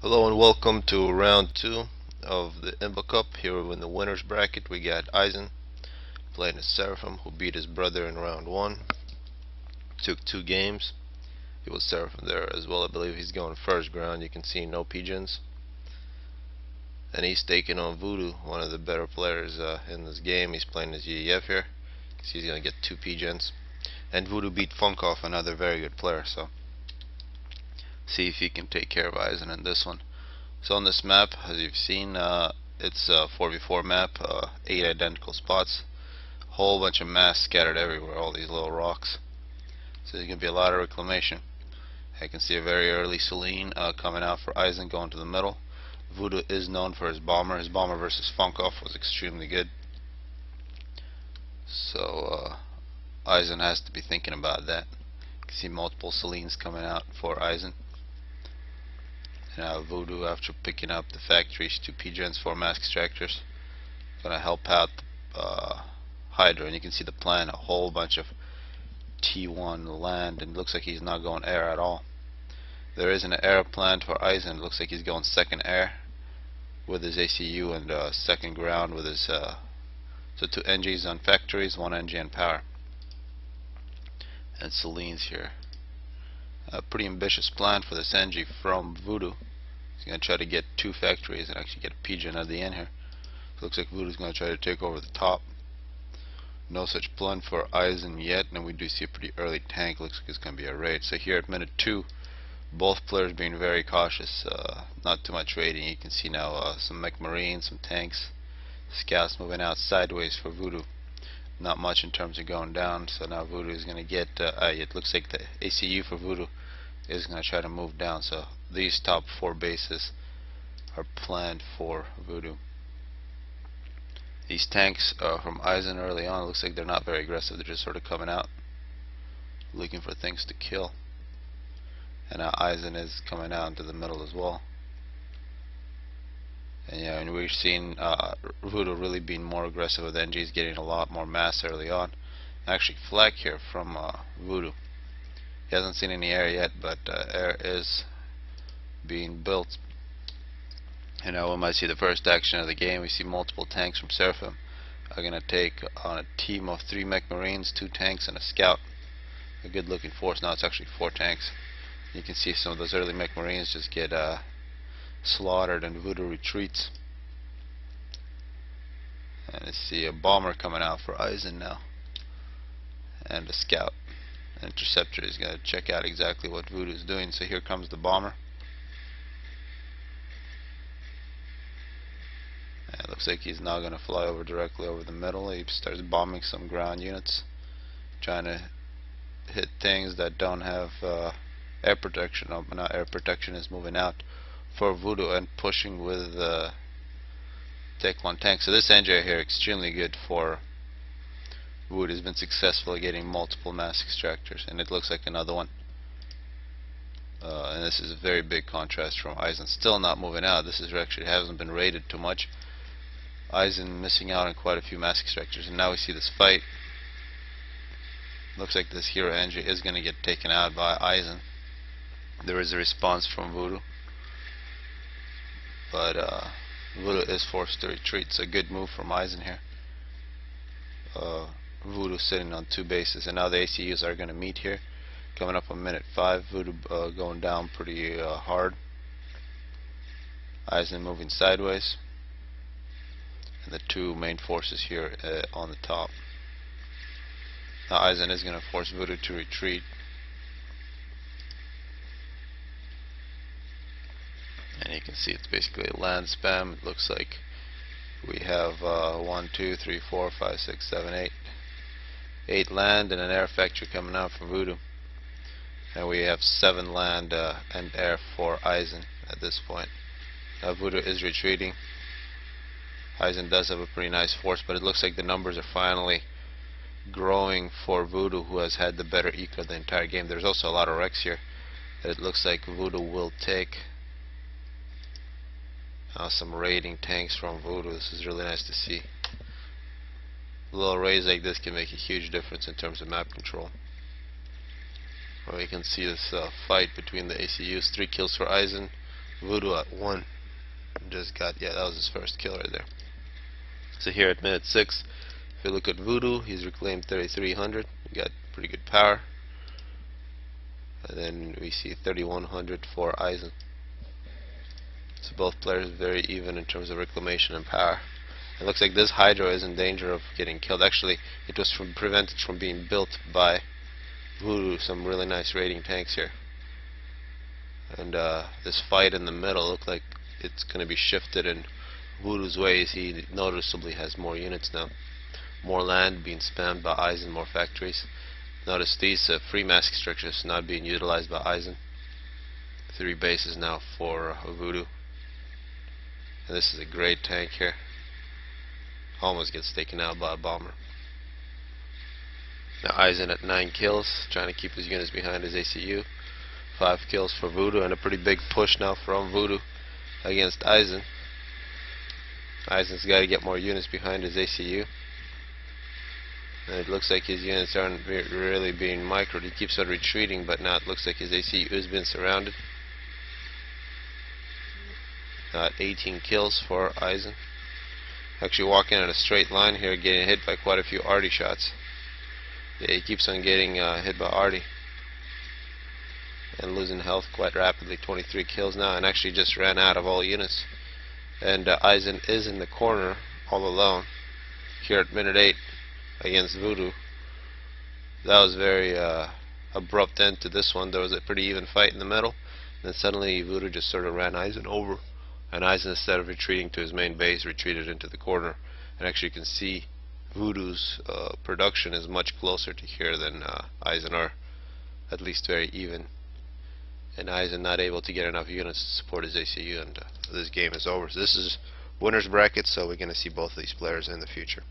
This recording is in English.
Hello and welcome to round 2 of the IMBA Cup. Here in the winners bracket we got Isen playing as Seraphim, who beat his brother in round 1. Took 2 games. He was Seraphim there as well. I believe he's going first ground. You can see no pigeons. And he's taking on Voodoo, one of the better players in this game. He's playing as EEF here. So he's going to get 2 pigeons. And Voodoo beat Funkoff, another very good player. So see if he can take care of Isen in this one. So on this map, as you've seen, it's a 4v4 map, 8 identical spots, whole bunch of mass scattered everywhere, all these little rocks. So there's going to be a lot of reclamation. I can see a very early Celine coming out for Isen, going to the middle. Voodoo is known for his bomber. His bomber versus Funkoff was extremely good. So Isen has to be thinking about that. You can see multiple Celines coming out for Isen. Now Voodoo, after picking up the factories, 2 pigeons, 4 mask extractors, gonna help out Hydra. And you can see the plan, a whole bunch of T1 land, and it looks like he's not going air at all. There is an air plan for Isen. It looks like he's going second air with his ACU and second ground with his so 2 NGs on factories, 1 NG on power, and Celine's here. A pretty ambitious plan for this NG from Voodoo. He's going to try to get 2 factories and actually get a pigeon at the end here. So looks like Voodoo's going to try to take over the top. No such plan for Isen yet, and we do see a pretty early tank. Looks like it's going to be a raid. So here at minute 2, both players being very cautious. Not too much raiding. You can see now some mech marines, some tanks, scouts moving out sideways for Voodoo. Not much in terms of going down. So now Voodoo is going to get, it looks like the ACU for Voodoo is going to try to move down. So these top 4 bases are planned for Voodoo. These tanks from Isen early on, looks like they're not very aggressive. They're just sort of coming out looking for things to kill. And now Isen is coming out into the middle as well. And yeah, and we've seen Voodoo really being more aggressive with NGs, getting a lot more mass early on. Actually, flag here from Voodoo. He hasn't seen any air yet, but air is being built. And now we might see the first action of the game. We see multiple tanks from Seraphim are going to take on a team of 3 mech marines, 2 tanks, and a scout. A good looking force. Now it's actually 4 tanks. You can see some of those early mech marines just get slaughtered, and Voodoo retreats. And I see a bomber coming out for Isen now, and a scout. Interceptor is going to check out exactly what Voodoo is doing. So here comes the bomber. And it looks like he's now going to fly over directly over the middle. He starts bombing some ground units, trying to hit things that don't have air protection. Now air protection is moving out for Voodoo and pushing with Tech 1 tank. So this NJ here extremely good for Voodoo. Has been successful at getting multiple mass extractors, and it looks like another one. And this is a very big contrast from Isen. Still not moving out. This is actually hasn't been raided too much. Isen missing out on quite a few mass extractors, and now we see this fight. Looks like this hero NJ is going to get taken out by Isen. There is a response from Voodoo, but Voodoo is forced to retreat. So a good move from Isen here. Voodoo sitting on 2 bases, and now the ACUs are going to meet here. Coming up on minute 5, Voodoo going down pretty hard. Isen moving sideways, and the 2 main forces here on the top. Now Isen is going to force Voodoo to retreat. And you can see it's basically a land spam. It looks like we have 1, 2, 3, 4, 5, 6, 7, 8 land and an air factory coming out from Voodoo. And we have 7 land and air for Isen at this point. Now Voodoo is retreating. Isen does have a pretty nice force, but it looks like the numbers are finally growing for Voodoo, who has had the better eco the entire game. There's also a lot of wrecks here that it looks like Voodoo will take. Some raiding tanks from Voodoo. This is really nice to see. Little raids like this can make a huge difference in terms of map control. Well, you can see this fight between the ACUs. 3 kills for Isen, Voodoo at 1. Just got, yeah, that was his first kill right there. So here at minute 6, if you look at Voodoo, he's reclaimed 3,300. He got pretty good power. And then we see 3,100 for Isen. So both players very even in terms of reclamation and power. It looks like this Hydra is in danger of getting killed. Actually, it was prevented from being built by Voodoo. Some really nice raiding tanks here. And this fight in the middle looked like it's going to be shifted in Voodoo's ways. He noticeably has more units now. More land being spammed by Isen, more factories. Notice these free mask structures not being utilized by Isen. 3 bases now for Voodoo. And this is a great tank here. Almost gets taken out by a bomber. Now Isen at 9 kills, trying to keep his units behind his ACU. 5 kills for Voodoo, and a pretty big push now from Voodoo against Isen. Isen's got to get more units behind his ACU. And it looks like his units aren't really being microed. He keeps on retreating, but now it looks like his ACU has been surrounded. 18 kills for Isen. Actually walking in a straight line here, getting hit by quite a few arty shots. Yeah, he keeps on getting hit by arty and losing health quite rapidly. 23 kills now, and actually just ran out of all units. And Isen is in the corner all alone here at minute 8 against Voodoo. That was very abrupt end to this one. There was a pretty even fight in the middle, and then suddenly Voodoo just sort of ran Isen over, and Isen, instead of retreating to his main base, retreated into the corner. And actually you can see Voodoo's production is much closer to here than Isen, or at least very even. And Isen not able to get enough units to support his ACU, and this game is over. So this is winner's bracket, so we're going to see both of these players in the future.